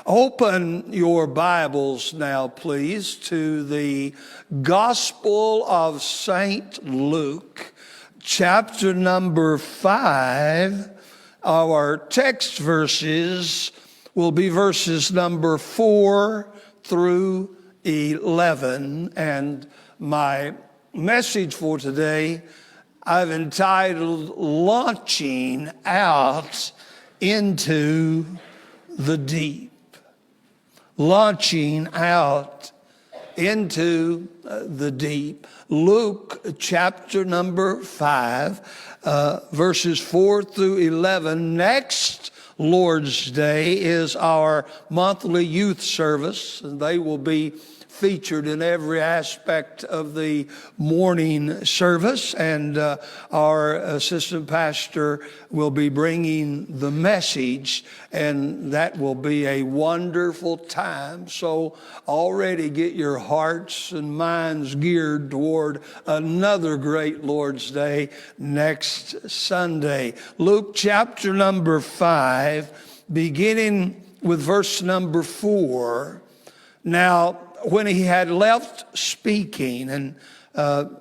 Open your Bibles now, please, to the Gospel of St. Luke, chapter number 5. Our text verses will be verses number 4 through 11. And my message for today, I've entitled, Launching Out into the Deep. Launching out into the deep. Luke chapter number 5, verses 4 through 11. Next Lord's Day is our monthly youth service, and they will be featured in every aspect of the morning service, and our assistant pastor will be bringing the message, and that will be a wonderful time. So already get your hearts and minds geared toward another great Lord's Day next Sunday. Luke chapter number 5, beginning with verse number 4. Now, when he had left speaking, and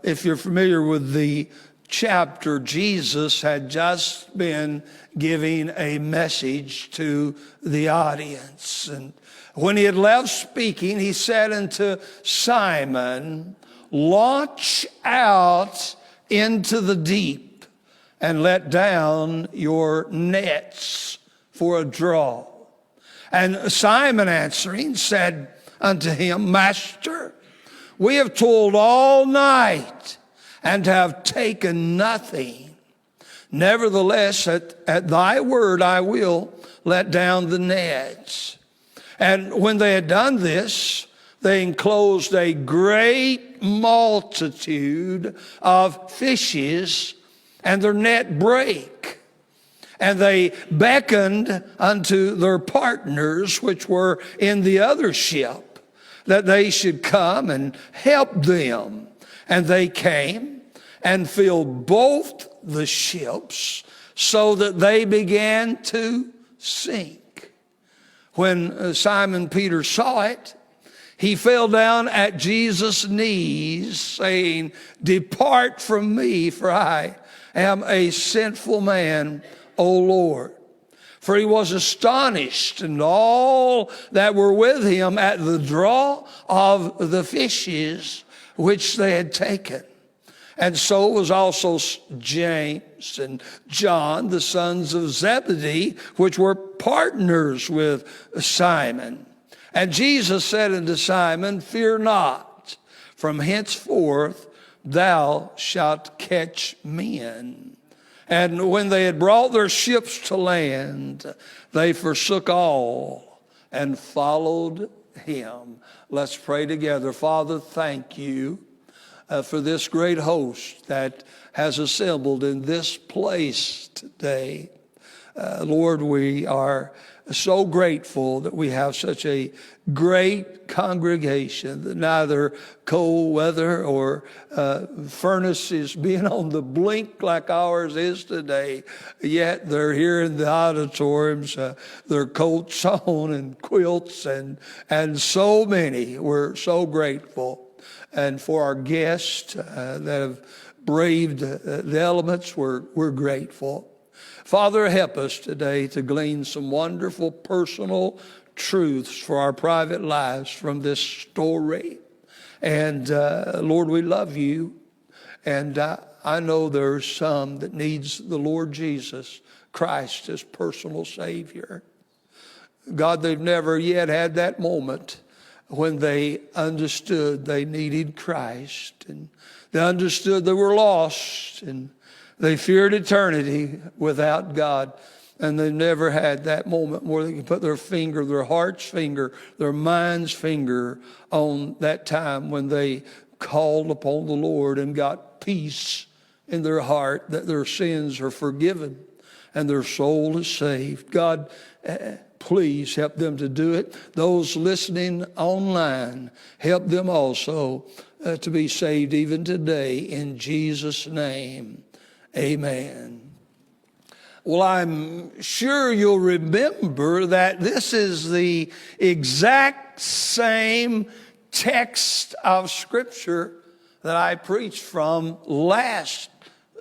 if you're familiar with the chapter, Jesus had just been giving a message to the audience. And when he had left speaking, he said unto Simon, "Launch out into the deep and let down your nets for a draw." And Simon answering said unto him, "Master, we have toiled all night and have taken nothing. Nevertheless, at thy word I will let down the nets." And when they had done this, they enclosed a great multitude of fishes, and their net brake. And they beckoned unto their partners, which were in the other ship, that they should come and help them. And they came and filled both the ships, so that they began to sink. When Simon Peter saw it, he fell down at Jesus' knees, saying, "Depart from me, for I am a sinful man, O Lord." For he was astonished, and all that were with him, at the draw of the fishes which they had taken. And so was also James and John, the sons of Zebedee, which were partners with Simon. And Jesus said unto Simon, "Fear not, from henceforth thou shalt catch men." And when they had brought their ships to land, they forsook all and followed him. Let's pray together. Father, thank you for this great host that has assembled in this place today. Lord, we are so grateful that we have such a great congregation, that neither cold weather or furnaces being on the blink like ours is today, yet they're here in the auditoriums, their coats on and quilts and so many. We're so grateful. And for our guests that have braved the elements, we're grateful. Father, help us today to glean some wonderful personal truths for our private lives from this story. And Lord, we love you. And I know there's some that needs the Lord Jesus Christ as personal Savior. God, they've never yet had that moment when they understood they needed Christ, and they understood they were lost, and they feared eternity without God. And they never had that moment where they can put their finger, their heart's finger, their mind's finger on that time when they called upon the Lord and got peace in their heart, that their sins are forgiven and their soul is saved. God, please help them to do it. Those listening online, help them also to be saved even today, in Jesus' name. Amen. Well, I'm sure you'll remember that this is the exact same text of Scripture that I preached from last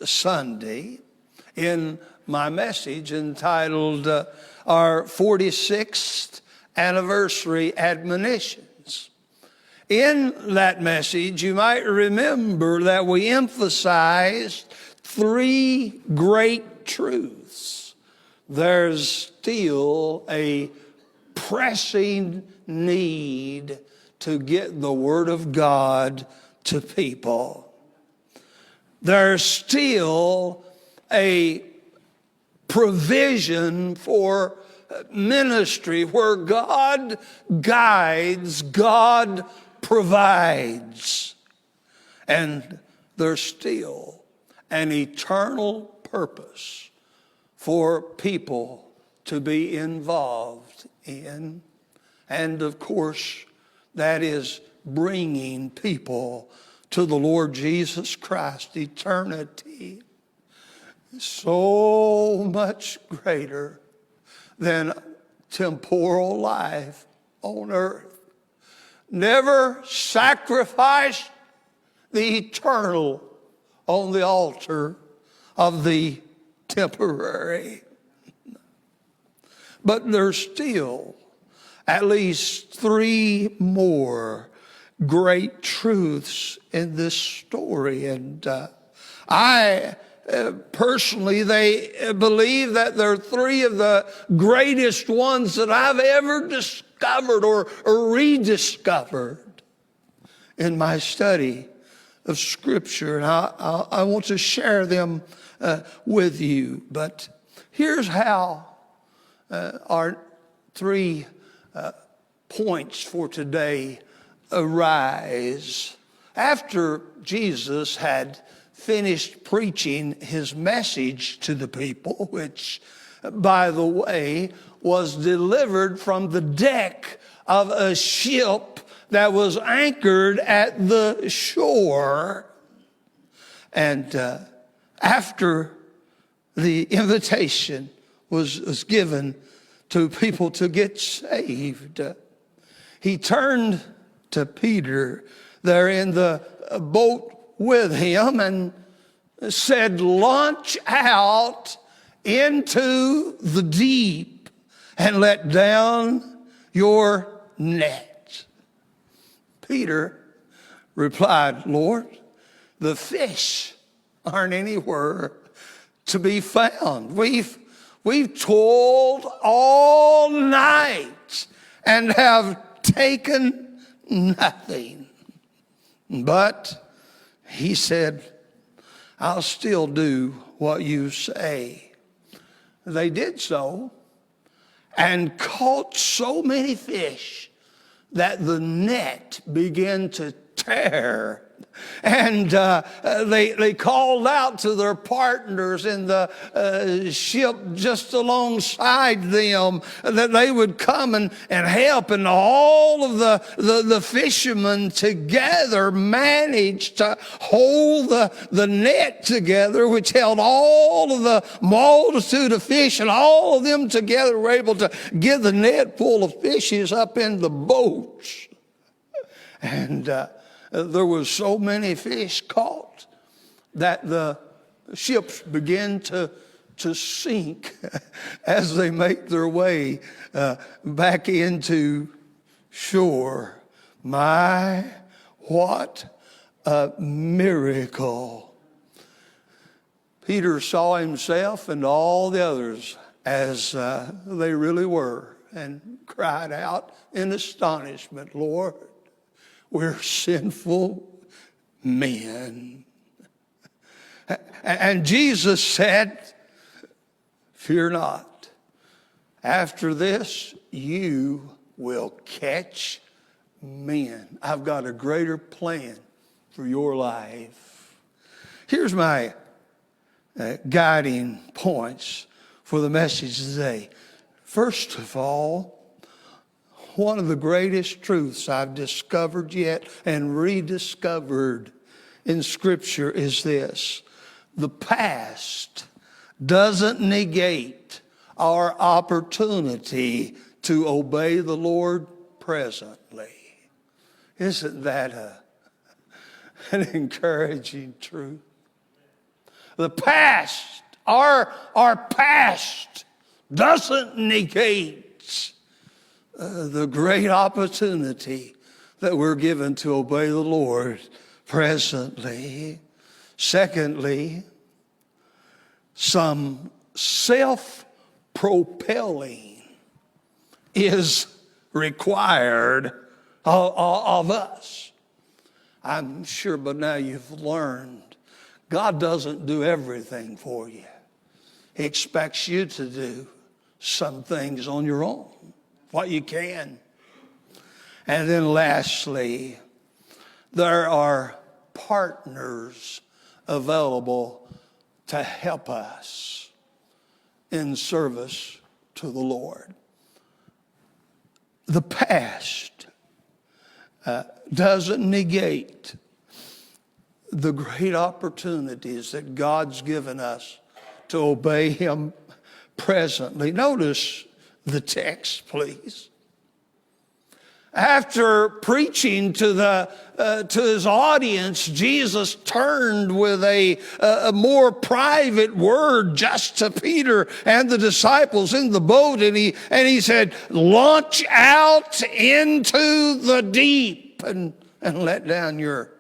Sunday in my message entitled Our 46th Anniversary Admonitions. In that message, you might remember that we emphasized three great truths. There's still a pressing need to get the Word of God to people. There's still a provision for ministry where God guides, God provides. And there's still an eternal purpose for people to be involved in. And of course, that is bringing people to the Lord Jesus Christ. Eternity is so much greater than temporal life on earth. Never sacrifice the eternal on the altar of the temporary. But there's still at least three more great truths in this story. And I personally, they believe that they're three of the greatest ones that I've ever discovered or rediscovered in my study of Scripture. And I want to share them with you. But here's how our three points for today arise. After Jesus had finished preaching his message to the people, which, by the way, was delivered from the deck of a ship that was anchored at the shore. And after the invitation was given to people to get saved, he turned to Peter there in the boat with him and said, "Launch out into the deep and let down your net." Peter replied, "Lord, the fish aren't anywhere to be found. We've toiled all night and have taken nothing." But he said, "I'll still do what you say." They did so and caught so many fish that the net began to tear. And they called out to their partners in the ship just alongside them that they would come and help. And all of the fishermen together managed to hold the net together, which held all of the multitude of fish. And all of them together were able to get the net full of fishes up in the boats. And there was so many fish caught that the ships began to sink as they make their way back into shore. My, what a miracle. Peter saw himself and all the others as they really were and cried out in astonishment, "Lord, we're sinful men." And Jesus said, "Fear not. After this, you will catch men. I've got a greater plan for your life." Here's my guiding points for the message today. First of all, one of the greatest truths I've discovered yet and rediscovered in Scripture is this: the past doesn't negate our opportunity to obey the Lord presently. Isn't that an encouraging truth? The past, our past doesn't negate the great opportunity that we're given to obey the Lord presently. Secondly, some self-propelling is required of us. I'm sure by now you've learned God doesn't do everything for you. He expects you to do some things on your own, what you can. And then lastly, there are partners available to help us in service to the Lord. The past doesn't negate the great opportunities that God's given us to obey Him presently. Notice the text, please. After preaching to his audience, Jesus turned with a more private word just to Peter and the disciples in the boat, and he said, "Launch out into the deep and let down your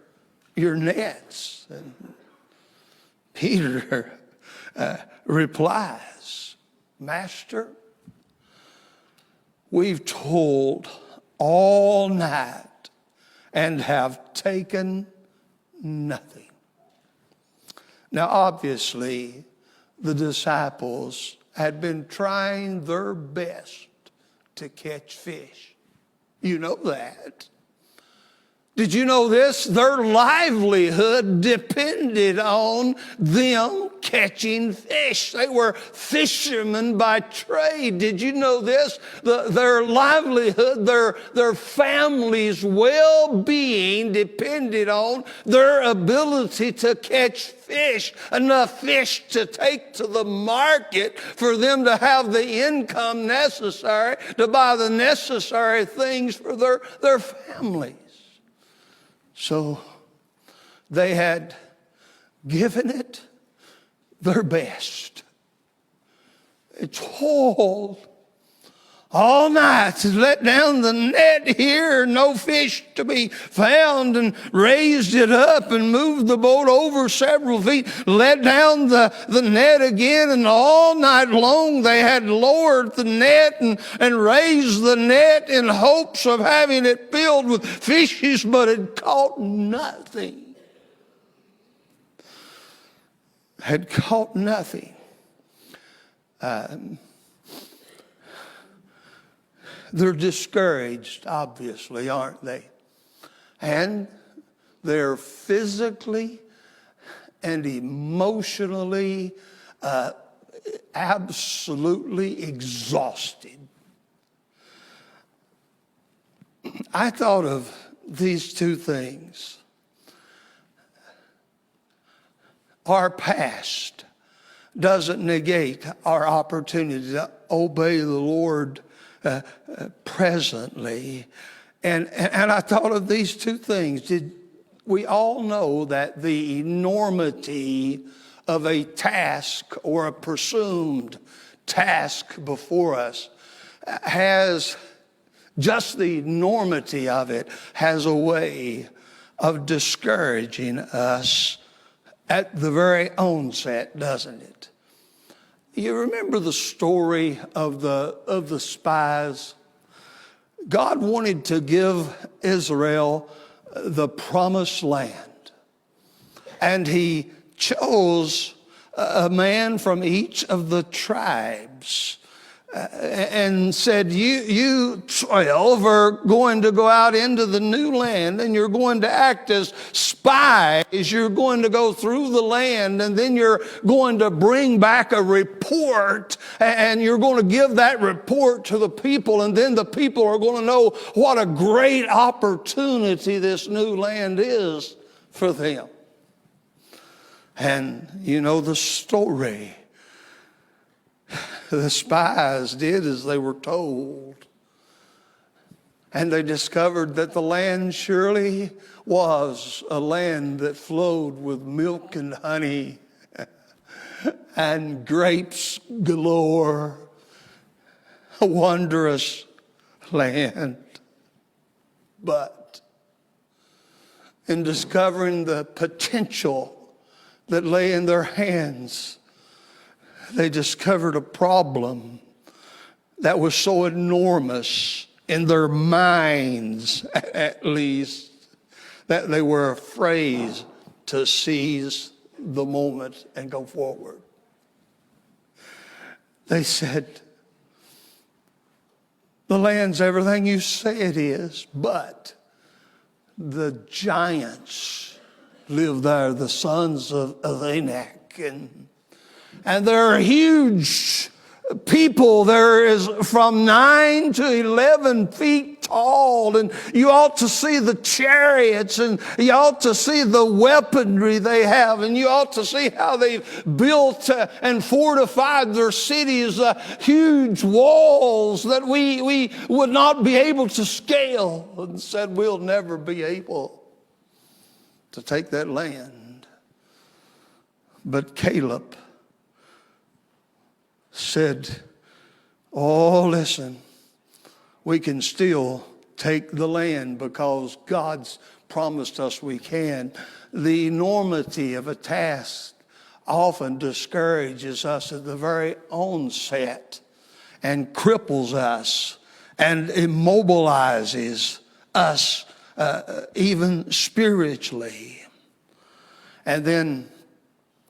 nets." And Peter replies, "Master, we've toiled all night and have taken nothing." Now, obviously, the disciples had been trying their best to catch fish. You know that. Did you know this? Their livelihood depended on them catching fish. They were fishermen by trade. Did you know this? Their livelihood, their families' well-being depended on their ability to catch fish, enough fish to take to the market for them to have the income necessary to buy the necessary things for their families. So they had given it their best. It's hauled all night to let down the net here, no fish to be found, and raised it up and moved the boat over several feet, let down the net again, and all night long they had lowered the net and raised the net in hopes of having it filled with fishes, but had caught nothing. Had caught nothing. They're discouraged, obviously, aren't they? And they're physically and emotionally absolutely exhausted. I thought of these two things. Our past doesn't negate our opportunity to obey the Lord presently. And I thought of these two things. Did we all know that the enormity of a task or a presumed task before us has, just the enormity of it has a way of discouraging us at the very onset, doesn't it? You remember the story of the spies? God wanted to give Israel the promised land, and He chose a man from each of the tribes and said, you 12 are going to go out into the new land, and you're going to act as spies. You're going to go through the land, and then you're going to bring back a report, and you're going to give that report to the people, and then the people are going to know what a great opportunity this new land is for them. And you know the story. The spies did as they were told. And they discovered that the land surely was a land that flowed with milk and honey and grapes galore. A wondrous land. But in discovering the potential that lay in their hands, they discovered a problem that was so enormous in their minds, at least, that they were afraid to seize the moment and go forward. They said, the land's everything you say it is, but the giants live there, the sons of Anak, and they're huge people. There is from 9 to 11 feet tall, and you ought to see the chariots, and you ought to see the weaponry they have, and you ought to see how they've built and fortified their cities, huge walls that we would not be able to scale, and said we'll never be able to take that land. But Caleb said, oh, listen, we can still take the land because God's promised us we can. The enormity of a task often discourages us at the very onset and cripples us and immobilizes us even spiritually. And then,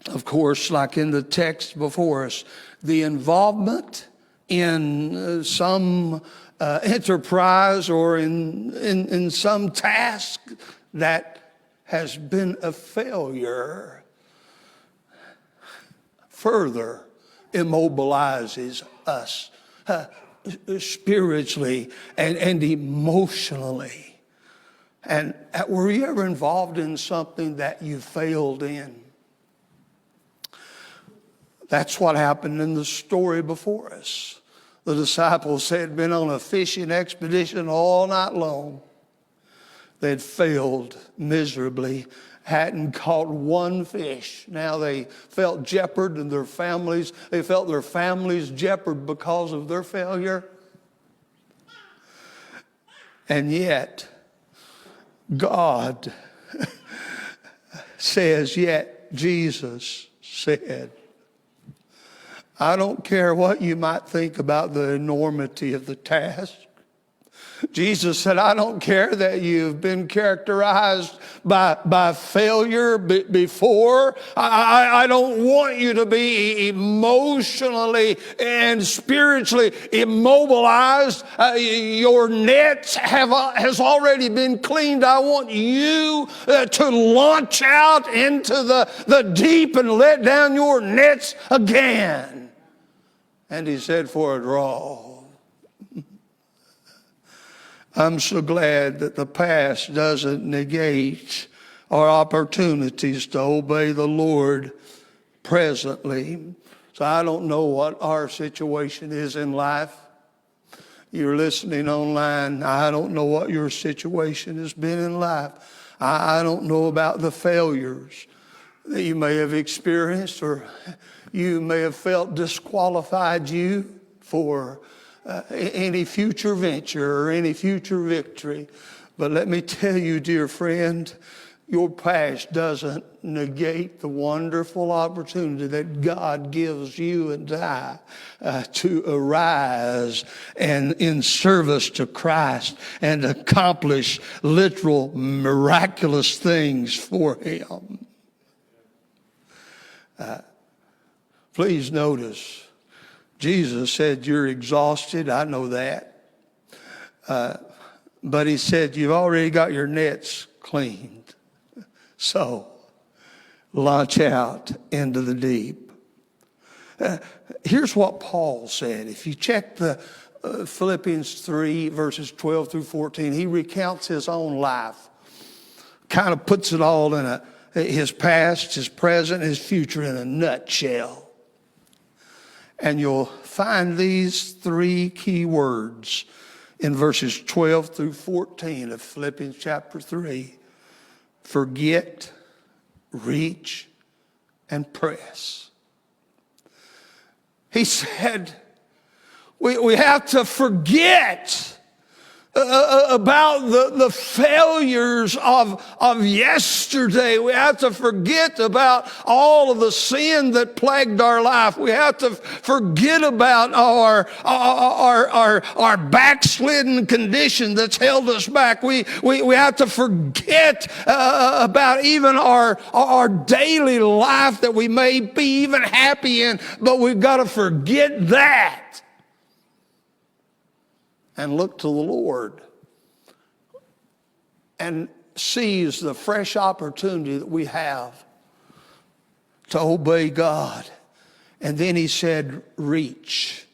of course, like in the text before us, the involvement in some enterprise or in some task that has been a failure further immobilizes us spiritually and emotionally. And were you ever involved in something that you failed in? That's what happened in the story before us. The disciples had been on a fishing expedition all night long. They had failed miserably, hadn't caught one fish. Now they felt jeopard, and they felt their families jeopard because of their failure. And yet, God says, yet Jesus said, I don't care what you might think about the enormity of the task. Jesus said, I don't care that you've been characterized by failure before. I don't want you to be emotionally and spiritually immobilized. Your nets has already been cleaned. I want you to launch out into the deep and let down your nets again. And he said, for a draw. I'm so glad that the past doesn't negate our opportunities to obey the Lord presently. So I don't know what our situation is in life. You're listening online. I don't know what your situation has been in life. I don't know about the failures that you may have experienced, or you may have felt disqualified you for any future venture or any future victory. But let me tell you, dear friend, your past doesn't negate the wonderful opportunity that God gives you and I to arise and in service to Christ and accomplish literal miraculous things for Him. Please notice, Jesus said, you're exhausted. I know that. But he said, you've already got your nets cleaned. So launch out into the deep. Here's what Paul said. If you check the Philippians 3, verses 12 through 14, he recounts his own life. Kind of puts it all in his past, his present, his future in a nutshell. And you'll find these three key words in verses 12 through 14 of Philippians chapter 3. Forget, reach, and press. He said, we have to forget about the failures of yesterday. We have to forget about all of the sin that plagued our life. We have to forget about our backslidden condition that's held us back. We have to forget about even our daily life that we may be even happy in, but we've got to forget that and look to the Lord and seize the fresh opportunity that we have to obey God. And then he said, reach.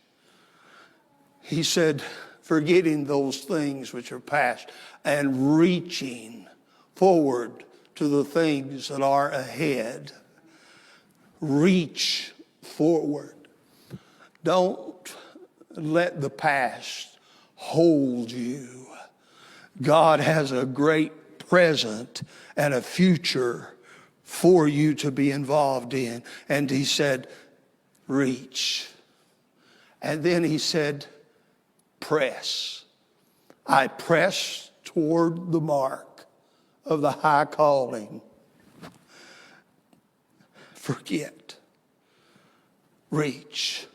He said, forgetting those things which are past and reaching forward to the things that are ahead. Reach forward. Don't let the past hold you. God has a great present and a future for you to be involved in. And he said, reach. And then he said, press. I press toward the mark of the high calling. Forget. Reach.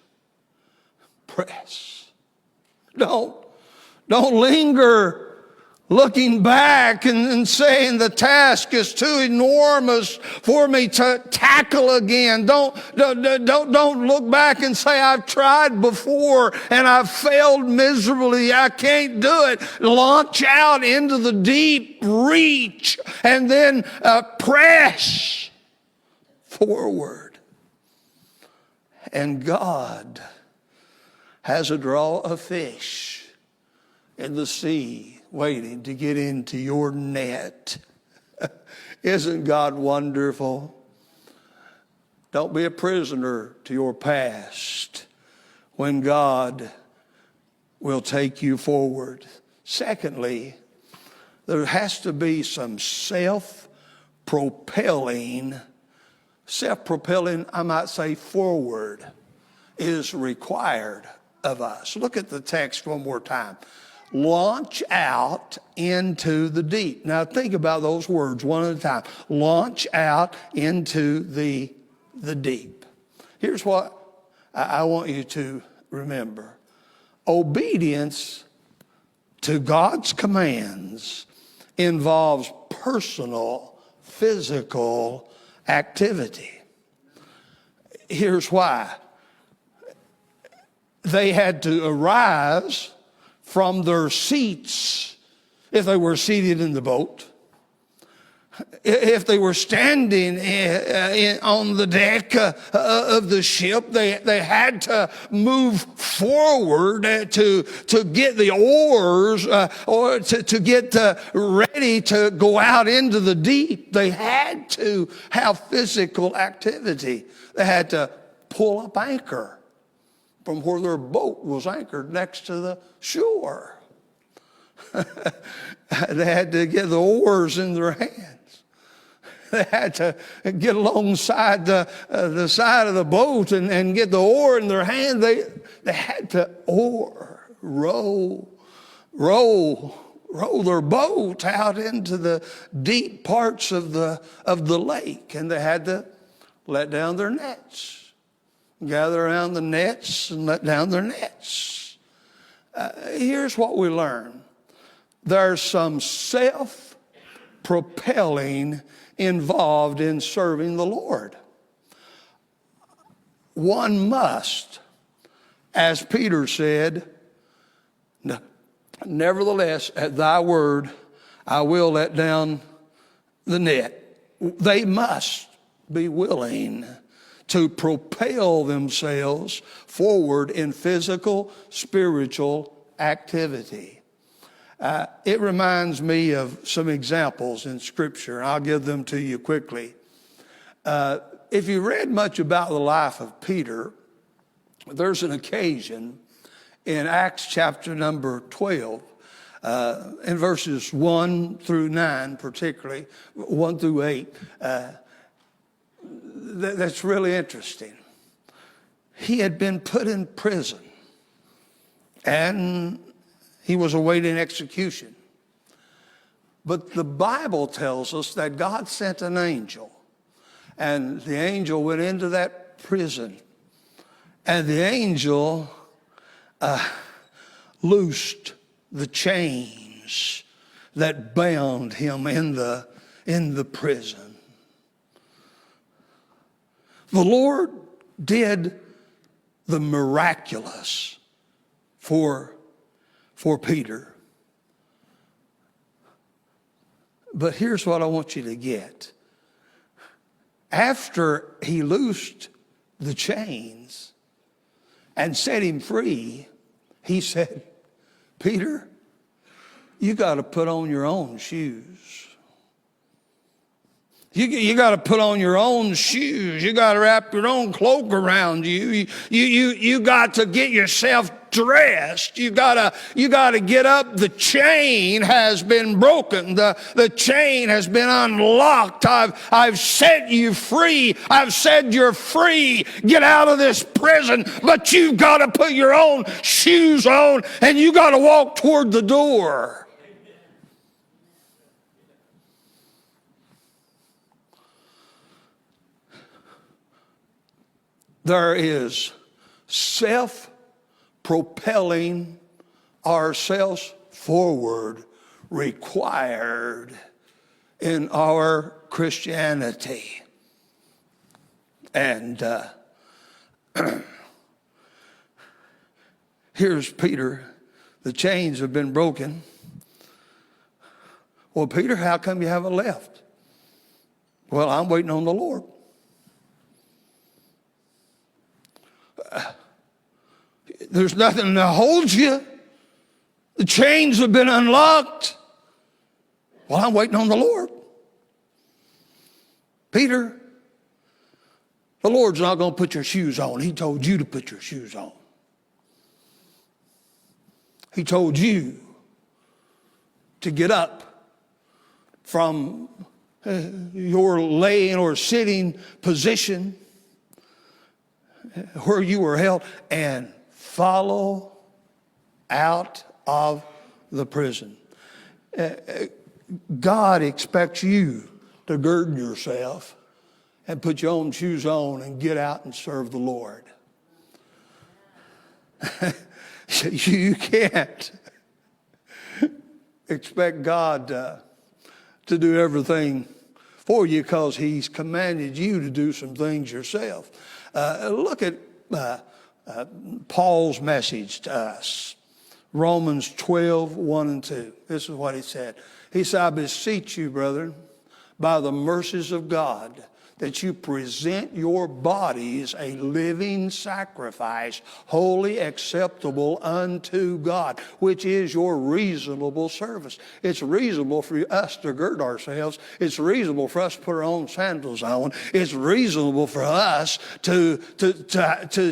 Press. Don't linger looking back and saying the task is too enormous for me to tackle again. Don't look back and say, I've tried before and I've failed miserably. I can't do it. Launch out into the deep, reach, and then press forward. And God has a draw of fish in the sea waiting to get into your net. Isn't God wonderful? Don't be a prisoner to your past when God will take you forward. Secondly, there has to be some self-propelling, I might say forward, is required of us. Look at the text one more time. Launch out into the deep. Now think about those words one at a time. Launch out into the deep. Here's what I want you to remember. Obedience to God's commands involves personal, physical activity. Here's why. They had to arise from their seats if they were seated in the boat. If they were standing on the deck of the ship, they had to move forward to get the oars or to get ready to go out into the deep. They had to have physical activity. They had to pull up anchor from where their boat was anchored next to the shore. They had to get the oars in their hands. They had to get alongside the side of the boat and get the oar in their hand. They had to row their boat out into the deep parts of the lake, and they had to let down their nets. Gather around the nets and let down their nets. Here's what we learn. There's some self-propelling involved in serving the Lord. One must, as Peter said, nevertheless, at thy word, I will let down the net. They must be willing to propel themselves forward in physical, spiritual activity. It reminds me of some examples in Scripture. I'll give them to you quickly. If you read much about the life of Peter, There's an occasion in Acts chapter number 12, in verses 1 through 9 particularly, 1 through 8, that's really interesting. He had been put in prison, and he was awaiting execution. But the Bible tells us that God sent an angel, and the angel went into that prison, and the angel loosed the chains that bound him in the prison. The Lord did the miraculous for Peter. But here's what I want you to get. After he loosed the chains and set him free, he said, Peter, you got to put on your own shoes. You got to put on your own shoes. You got to wrap your own cloak around you. You got to get yourself dressed. You got to get up. The chain has been broken. The chain has been unlocked. I've set you free. I've said you're free. Get out of this prison. But you've got to put your own shoes on, and you got to walk toward the door. There is self-propelling ourselves forward required in our Christianity. And here's Peter. The chains have been broken. Well, Peter, how come you haven't left? Well, I'm waiting on the Lord. There's nothing that holds you. The chains have been unlocked. Well, I'm waiting on the Lord. Peter, the Lord's not going to put your shoes on. He told you to put your shoes on. He told you to get up from your laying or sitting position where you were held and follow out of the prison. God expects you to gird yourself and put your own shoes on and get out and serve the Lord. You can't expect God to do everything for you because he's commanded you to do some things yourself. Look at Paul's message to us. Romans 12, 1 and 2. This is what he said. He said, I beseech you, brethren, by the mercies of God, that you present your bodies a living sacrifice, wholly acceptable unto God, which is your reasonable service. It's reasonable for us to gird ourselves. It's reasonable for us to put our own sandals on. It's reasonable for us to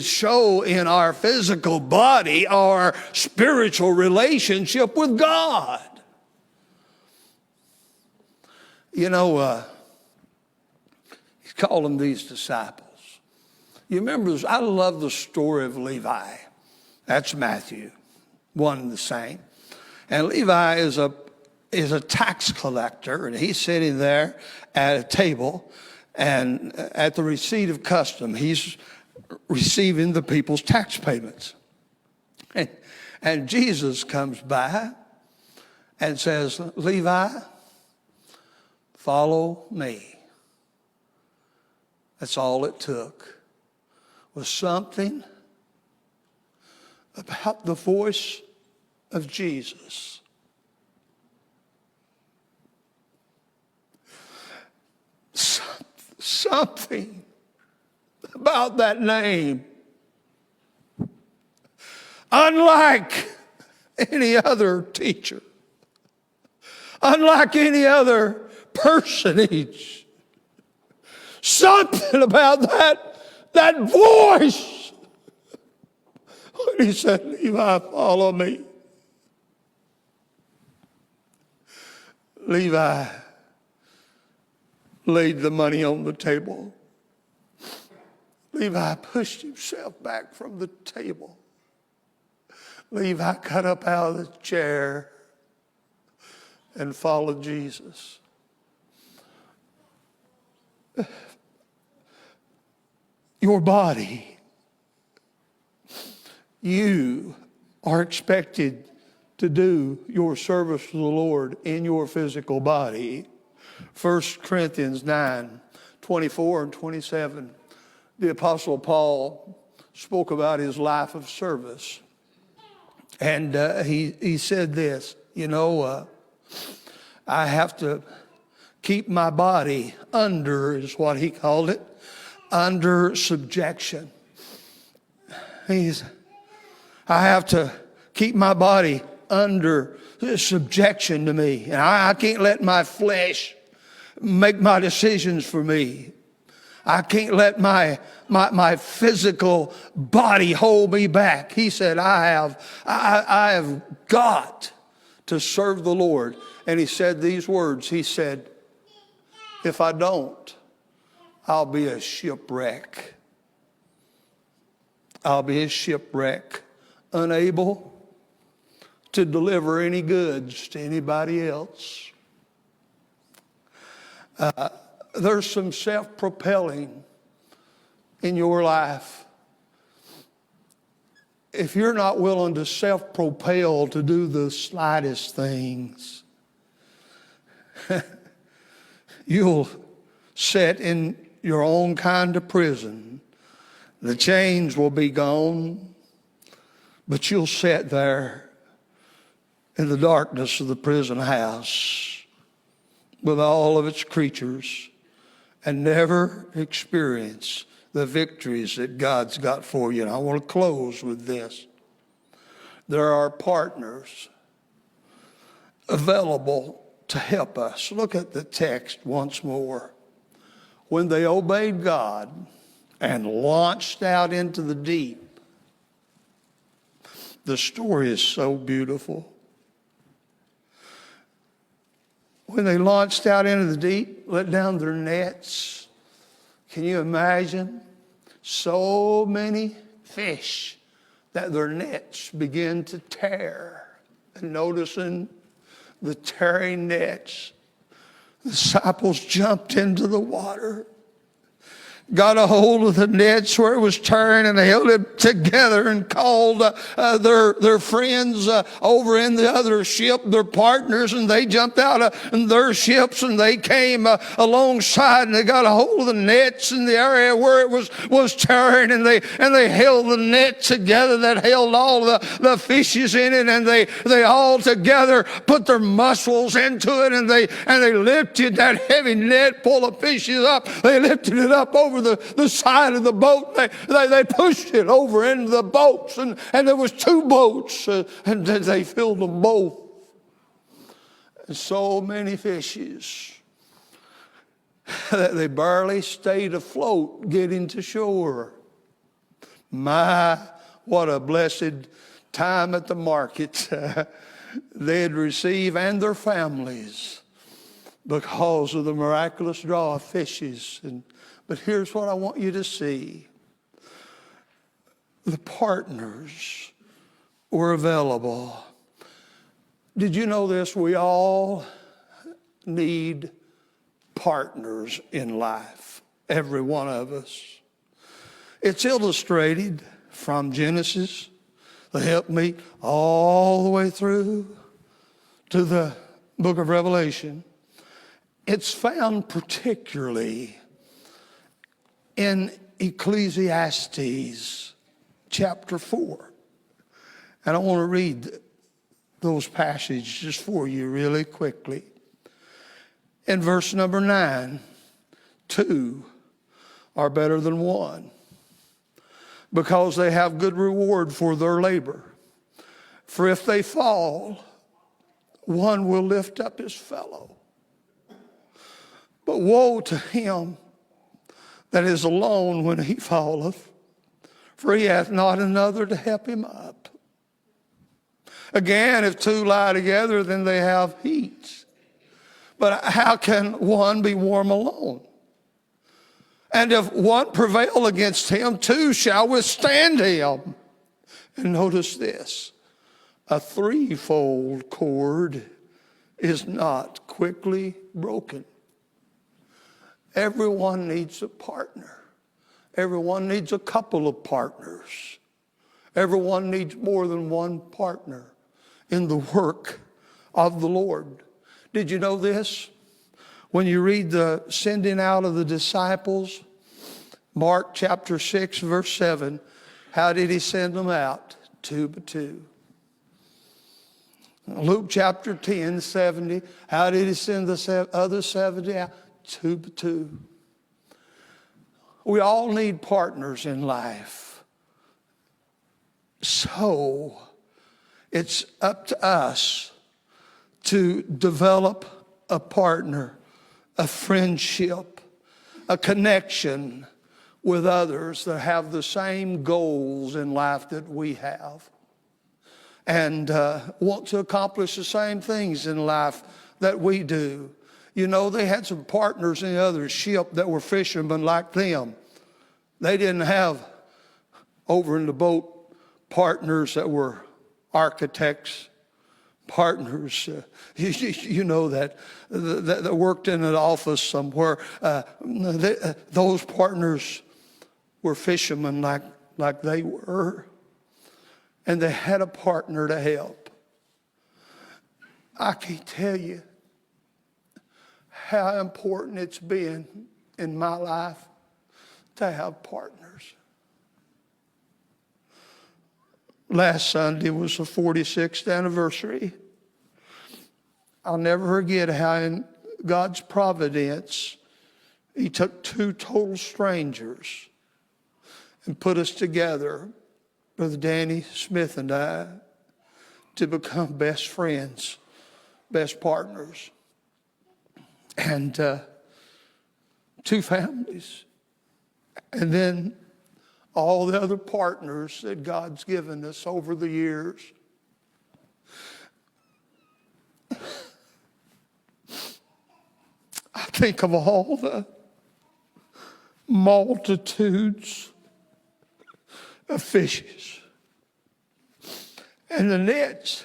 show in our physical body our spiritual relationship with God. You know, call them these disciples. You remember this? I love the story of Levi. That's Matthew, one and the same. And Levi is a tax collector, and he's sitting there at a table, and at the receipt of custom, he's receiving the people's tax payments. And Jesus comes by and says, Levi, follow me. That's all it took, was something about the voice of Jesus. Something about that name. Unlike any other teacher, unlike any other personage. Something about that voice When he said, Levi, follow me. Levi laid the money on the table. Levi pushed himself back from the table. Levi got up out of the chair and followed Jesus. Your body, you are expected to do your service to the Lord in your physical body. 1 Corinthians 9:24 and 27. The Apostle Paul spoke about his life of service. And he said this, I have to keep my body under, is what he called it, under subjection. I have to keep my body under subjection to me. And I can't let my flesh make my decisions for me. I can't let my physical body hold me back. He said, I have got to serve the Lord. And he said these words. He said, if I don't, I'll be a shipwreck. I'll be a shipwreck, unable to deliver any goods to anybody else. There's some self-propelling in your life. If you're not willing to self-propel to do the slightest things, you'll sit in your own kind of prison. The chains will be gone, but you'll sit there in the darkness of the prison house with all of its creatures and never experience the victories that God's got for you. And I want to close with this. There are partners available to help us. Look at the text once more. When they obeyed God and launched out into the deep, the story is so beautiful. When they launched out into the deep, let down their nets, can you imagine? So many fish that their nets began to tear. And noticing the tearing nets, the disciples jumped into the water, got a hold of the nets where it was tearing, and they held it together and called their friends over in the other ship, their partners, and they jumped out of their ships and they came alongside, and they got a hold of the nets in the area where it was tearing, and they held the net together that held all the fishes in it, and they all together put their muscles into it, and they lifted that heavy net full of fishes up. They lifted it up over the side of the boat. They pushed it over into the boats, and there was two boats, and they filled them both. And so many fishes that they barely stayed afloat getting to shore. My, what a blessed time at the market they'd receive, and their families, because of the miraculous draw of fishes. But here's what I want you to see. The partners were available. Did you know this? We all need partners in life, every one of us. It's illustrated from Genesis, the helpmeet, all the way through to the book of Revelation. It's found particularly in Ecclesiastes chapter 4. And I want to read those passages for you really quickly. In verse number 9, 2 are better than 1, because they have good reward for their labor. For if they fall, one will lift up his fellow. But woe to him that is alone when he falleth. for he hath not another to help him up. Again, if two lie together, then they have heat. But how can one be warm alone? And if one prevail against him, two shall withstand him. And notice this, a threefold cord is not quickly broken. Everyone needs a partner. Everyone needs a couple of partners. Everyone needs more than one partner in the work of the Lord. Did you know this? When you read the sending out of the disciples, Mark chapter 6, verse 7, how did he send them out? 2 by 2. Luke chapter 10, 70, how did he send the other 70 out? 2 by 2. We all need partners in life. So it's up to us to develop a partner, a friendship, a connection with others that have the same goals in life that we have and want to accomplish the same things in life that we do. You know, they had some partners in the other ship that were fishermen like them. They didn't have over in the boat partners that were architects, partners, you know, that worked in an office somewhere. Those partners were fishermen like they were. And they had a partner to help. I can tell you how important it's been in my life to have partners. Last Sunday was the 46th anniversary. I'll never forget how in God's providence, he took two total strangers and put us together, Brother Danny Smith and I, to become best friends, best partners. And two families. And then all the other partners that God's given us over the years. I think of all the multitudes of fishes. And the nets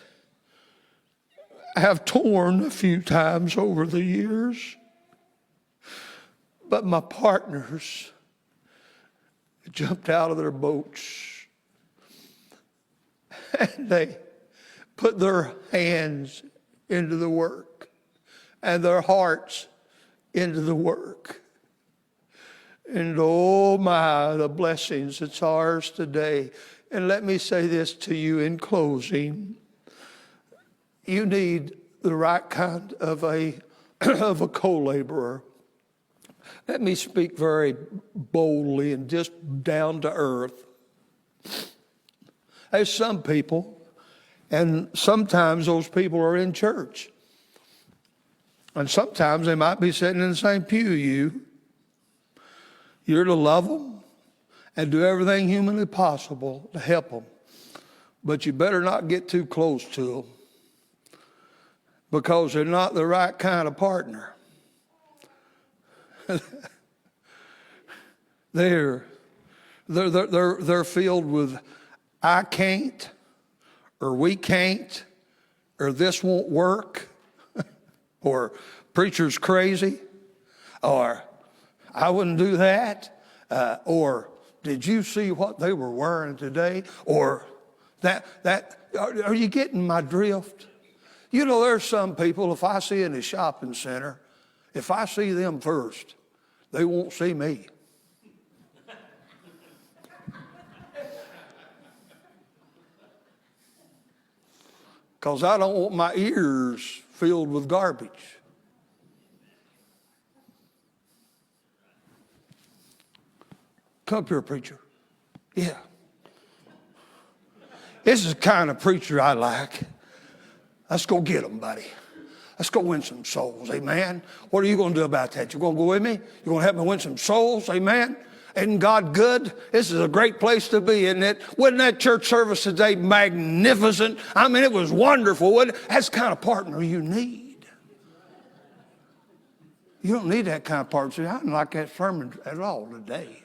have torn a few times over the years. But my partners jumped out of their boats and they put their hands into the work and their hearts into the work. And oh my, the blessings that's ours today. And let me say this to you in closing. You need the right kind of a co-laborer. Let me speak very boldly and just down to earth. There's some people, and sometimes those people are in church. And sometimes they might be sitting in the same pew you. You're to love them and do everything humanly possible to help them. But you better not get too close to them, because they're not the right kind of partner. They're filled with I can't, or we can't, or this won't work, or preacher's crazy, or I wouldn't do that, or did you see what they were wearing today, or that. Are you getting my drift? You know, there's some people, if I see in a shopping center, if I see them first, they won't see me. Because I don't want my ears filled with garbage. Come up here, preacher. Yeah. This is the kind of preacher I like. Let's go get them, buddy. Let's go win some souls, amen. What are you going to do about that? You going to go with me? You going to help me win some souls, amen? Isn't God good? This is a great place to be, isn't it? Wasn't that church service today magnificent? I mean, it was wonderful. That's the kind of partner you need. You don't need that kind of partner. See, I didn't like that sermon at all today.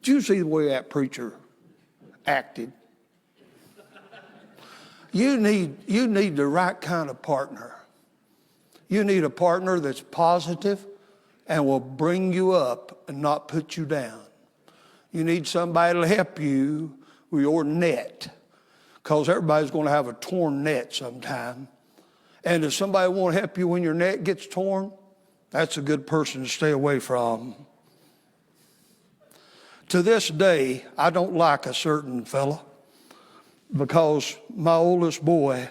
Did you see the way that preacher acted? You need the right kind of partner. You need a partner that's positive and will bring you up and not put you down. You need somebody to help you with your net, because everybody's going to have a torn net sometime. And if somebody won't help you when your net gets torn, that's a good person to stay away from. To this day, I don't like a certain fella, because my oldest boy,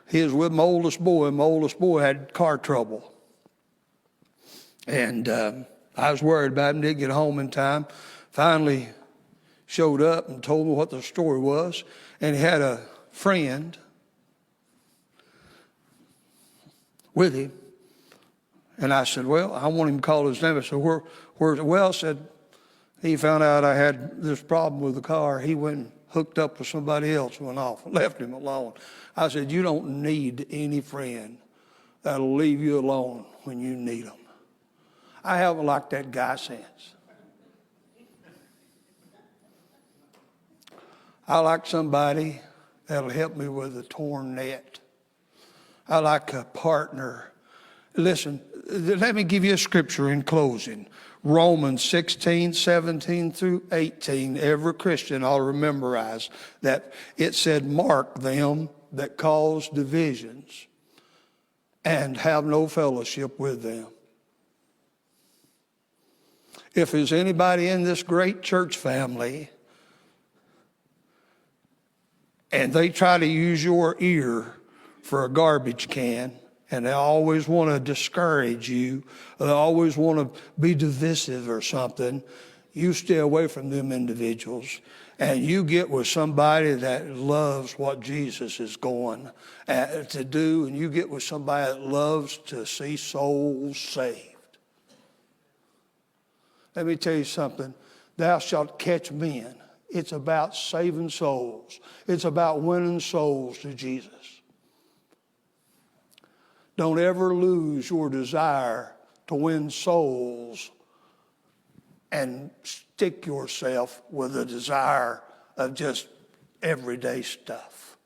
he was with my oldest boy, and my oldest boy had car trouble. And I was worried about him, didn't get home in time. Finally showed up and told me what the story was. And he had a friend with him. And I said, well, I want him to call his name. I said, where's it? Well, I said, he found out I had this problem with the car. He went and hooked up with somebody else, went off, and left him alone. I said, you don't need any friend that'll leave you alone when you need them. I haven't liked that guy since. I like somebody that'll help me with a torn net. I like a partner. Listen, let me give you a scripture in closing. Romans 16, 17 through 18. Every Christian ought to memorize that. It said, mark them that cause divisions and have no fellowship with them. If there's anybody in this great church family and they try to use your ear for a garbage can, and they always want to discourage you, or they always want to be divisive or something, you stay away from them individuals, and you get with somebody that loves what Jesus is going to do, and you get with somebody that loves to see souls saved. Let me tell you something. Thou shalt catch men. It's about saving souls. It's about winning souls to Jesus. Don't ever lose your desire to win souls and stick yourself with a desire of just everyday stuff.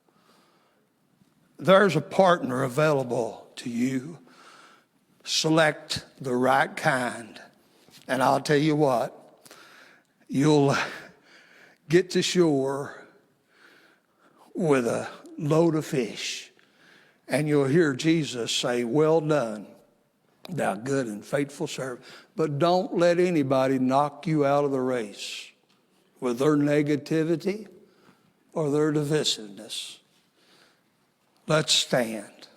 There's a partner available to you. Select the right kind. And I'll tell you what, you'll get to shore with a load of fish, and you'll hear Jesus say, well done, thou good and faithful servant. But don't let anybody knock you out of the race with their negativity or their divisiveness. Let's stand.